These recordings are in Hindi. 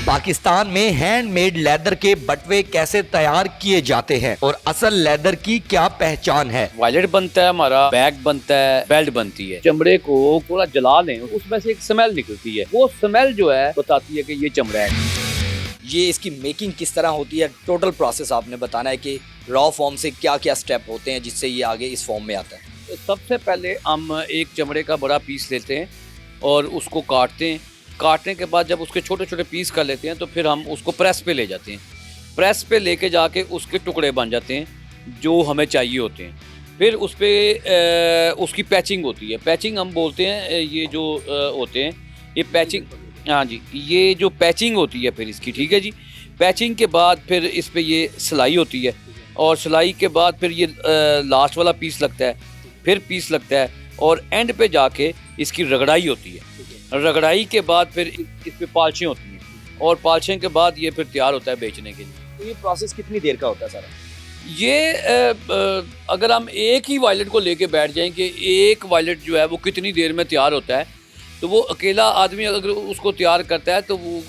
पाकिस्तान में हैंडमेड लेदर के बटवे कैसे तैयार किए जाते हैं और असल लेदर की क्या पहचान है। वॉलेट बनता है, हमारा बैग बनता है, बेल्ट बनती है। चमड़े को थोड़ा जला लें, उसमें से एक स्मेल निकलती है, वो स्मेल जो है बताती है कि ये चमड़ा है। ये इसकी मेकिंग किस तरह होती है, टोटल प्रोसेस आपने बताना है कि रॉ फॉर्म से क्या क्या स्टेप होते हैं जिससे ये आगे इस फॉर्म में आता है। तो सबसे पहले हम एक चमड़े का बड़ा पीस लेते हैं और उसको काटते हैं। काटने के बाद जब उसके छोटे छोटे पीस कर लेते हैं तो फिर हम उसको प्रेस पे ले जाते हैं। प्रेस पे लेके जाके उसके टुकड़े बन जाते हैं जो हमें चाहिए होते हैं। फिर उस पर उसकी पैचिंग होती है। पैचिंग हम बोलते हैं, ये जो होते हैं ये पैचिंग, हाँ जी, ये जो पैचिंग होती है फिर इसकी, ठीक है जी। पैचिंग के बाद फिर इस पे ये सिलाई होती है और सिलाई के बाद फिर ये लास्ट वाला पीस लगता है, फिर पीस लगता है और एंड पे जाके इसकी रगड़ाई होती है। रगड़ाई के बाद फिर इस पे पॉलिशिंग होती है और पॉलिशिंग के बाद ये फिर तैयार होता है बेचने के लिए। तो ये प्रोसेस कितनी देर का होता है सारा? ये अगर हम एक ही वायलेट को लेके बैठ जाएं कि एक वायलेट जो है वो कितनी देर में तैयार होता है, तो वो अकेला आदमी अगर उसको तैयार करता है तो वो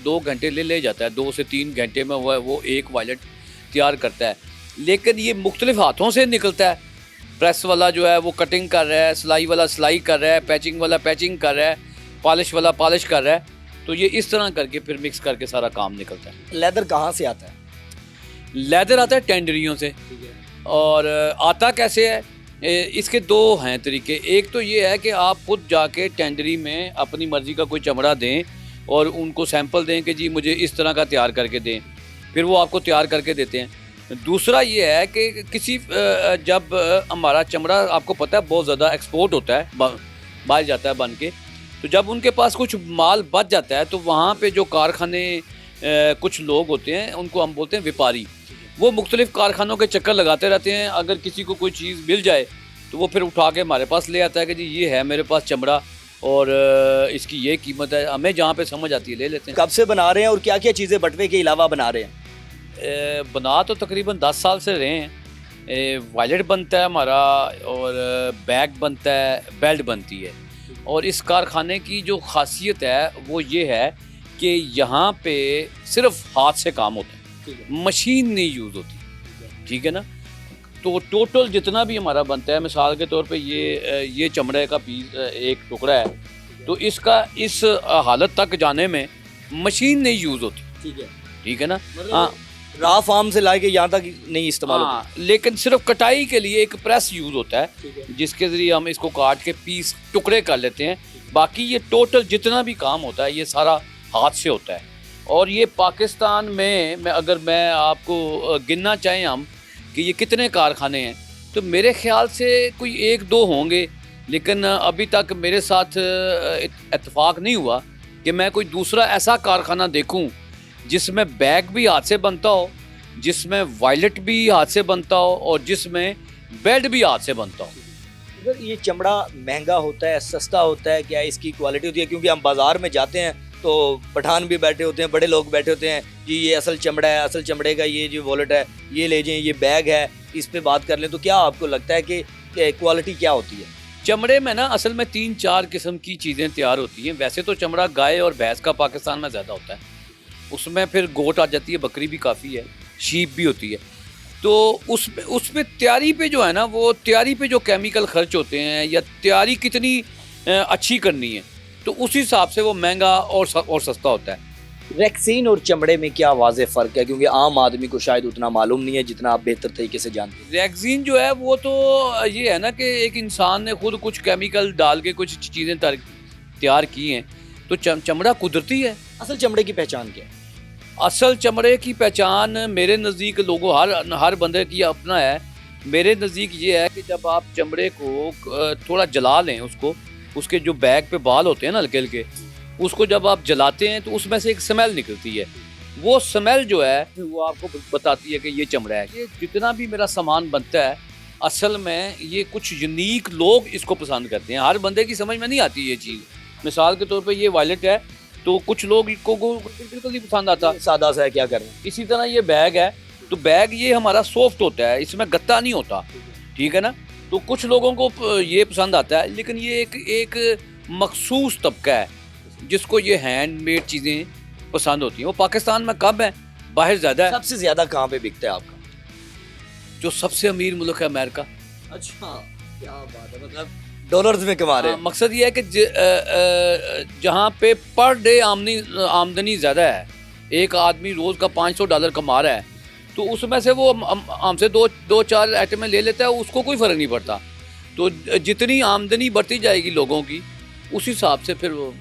2 घंटे ले जाता है। 2 से 3 घंटे में वो एक वायलेट तैयार करता है। लेकिन ये मुख्तलिफ हाथों से निकलता है। प्रेस वाला जो है वो कटिंग कर रहा है, सिलाई वाला सिलाई कर रहा है, पैचिंग वाला पैचिंग कर रहा है, पॉलिश वाला पॉलिश कर रहा है। तो ये इस तरह करके फिर मिक्स करके सारा काम निकलता है। लेदर कहाँ से आता है? लेदर आता है टेंडरियों से। और आता कैसे है, इसके 2 हैं तरीके। एक तो ये है कि आप खुद जाके टेंडरी में अपनी मर्ज़ी का कोई चमड़ा दें और उनको सैंपल दें कि जी मुझे इस तरह का तैयार करके दें, फिर वो आपको तैयार करके देते हैं। दूसरा ये है कि किसी जब हमारा चमड़ा आपको पता है बहुत ज़्यादा एक्सपोर्ट होता है, बाहर जाता है बन के, तो जब उनके पास कुछ माल बच जाता है तो वहाँ पे जो कारखाने कुछ लोग होते हैं उनको हम बोलते हैं व्यापारी। वो मुख्तलिफ कारखानों के चक्कर लगाते रहते हैं। अगर किसी को कोई चीज़ मिल जाए तो वो फिर उठा के हमारे पास ले आता है कि जी ये है मेरे पास चमड़ा और इसकी ये कीमत है। हमें जहाँ पे समझ आती है ले लेते हैं। कब से बना रहे हैं और क्या क्या चीज़ें बटवे के अलावा बना रहे हैं? बना तो तकरीबन 10 साल से रहे हैं। वॉलेट बनता है हमारा और बैग बनता है, बेल्ट बनती है। और इस कारखाने की जो खासियत है वो ये है कि यहाँ पे सिर्फ हाथ से काम होता है, मशीन नहीं यूज़ होती, ठीक है ना। तो टोटल जितना भी हमारा बनता है, मिसाल के तौर पे ये चमड़े का पीस एक टुकड़ा है, तो इसका इस हालत तक जाने में मशीन नहीं यूज़ होती, ठीक है ना। हाँ, रॉ फॉर्म से लाके यहाँ तक नहीं इस्तेमाल होता। हाँ, लेकिन सिर्फ कटाई के लिए एक प्रेस यूज़ होता है जिसके ज़रिए हम इसको काट के पीस टुकड़े कर लेते हैं। बाकी ये टोटल जितना भी काम होता है ये सारा हाथ से होता है। और ये पाकिस्तान में अगर मैं आपको गिनना चाहें हम कि ये कितने कारखाने हैं, तो मेरे ख्याल से कोई 1-2 होंगे। लेकिन अभी तक मेरे साथ इत्तेफाक नहीं हुआ कि मैं कोई दूसरा ऐसा कारखाना देखूं जिसमें बैग भी हाथ से बनता हो, जिसमें वॉलेट भी हाथ से बनता हो और जिसमें बेल्ट भी हाथ से बनता हो। अगर ये चमड़ा महंगा होता है, सस्ता होता है, क्या इसकी क्वालिटी होती है? क्योंकि हम बाज़ार में जाते हैं तो पठान भी बैठे होते हैं, बड़े लोग बैठे होते हैं, जी ये असल चमड़ा है, असल चमड़े का ये जो वॉलेट है ये ले जाएं, ये बैग है, इस पे बात कर लें। तो क्या आपको लगता है कि क्वालिटी क्या होती है? चमड़े में ना असल में 3-4 किस्म की चीज़ें तैयार होती हैं। वैसे तो चमड़ा गाय और भैंस का पाकिस्तान में ज़्यादा होता है, उसमें फिर गोट आ जाती है, बकरी भी काफ़ी है, शीप भी होती है। तो उस पे तैयारी पे जो है ना, वो तैयारी पे जो केमिकल खर्च होते हैं या तैयारी कितनी अच्छी करनी है, तो उस हिसाब से वो महंगा और सस्ता होता है। रेक्सीन और चमड़े में क्या वाज़ेह फ़र्क है? क्योंकि आम आदमी को शायद उतना मालूम नहीं है जितना आप बेहतर तरीके से जानते हैं। रेक्सीन जो है वो तो ये है ना कि एक इंसान ने खुद कुछ केमिकल डाल के कुछ चीज़ें तैयार की हैं। तो चमड़ा कुदरती है। असल चमड़े की पहचान क्या है? असल चमड़े की पहचान मेरे नज़दीक लोगों हर बंदे की अपना है। मेरे नज़दीक ये है कि जब आप चमड़े को थोड़ा जला लें, उसके जो बैग पे बाल होते हैं ना हल्के हल्के, उसको जब आप जलाते हैं तो उसमें से एक स्मेल निकलती है। वो स्मेल जो है वो आपको बताती है कि ये चमड़ा है। ये जितना भी मेरा सामान बनता है असल में ये कुछ यूनिक लोग इसको पसंद करते हैं। हर बंदे की समझ में नहीं आती ये चीज़। मिसाल के तौर पे ये वॉलेट है तो कुछ लोग को बिल्कुल नहीं पसंद आता, सादा सा है, क्या करना। इसी तरह ये बैग है तो बैग ये हमारा सॉफ्ट होता है, इसमें गत्ता नहीं होता, ठीक है ना। तो कुछ लोगों को ये पसंद आता है, लेकिन ये एक मखसूस तबका है जिसको ये हैंडमेड चीज़ें पसंद होती हैं। वो पाकिस्तान में कम है, बाहर ज़्यादा है। सबसे ज्यादा कहाँ पे बिकता है आपका? जो सबसे अमीर मुल्क है अमेरिका। अच्छा, क्या बात है, मतलब डॉलर्स में कमा रहे हैं। मकसद ये है कि जहाँ पे पर डे आमदनी ज़्यादा है, एक आदमी रोज़ का $500 कमा रहा है, तो उसमें से वो हमसे दो चार आइटमें ले लेता है, उसको कोई फ़र्क नहीं पड़ता। तो जितनी आमदनी बढ़ती जाएगी लोगों की, उस हिसाब से फिर वो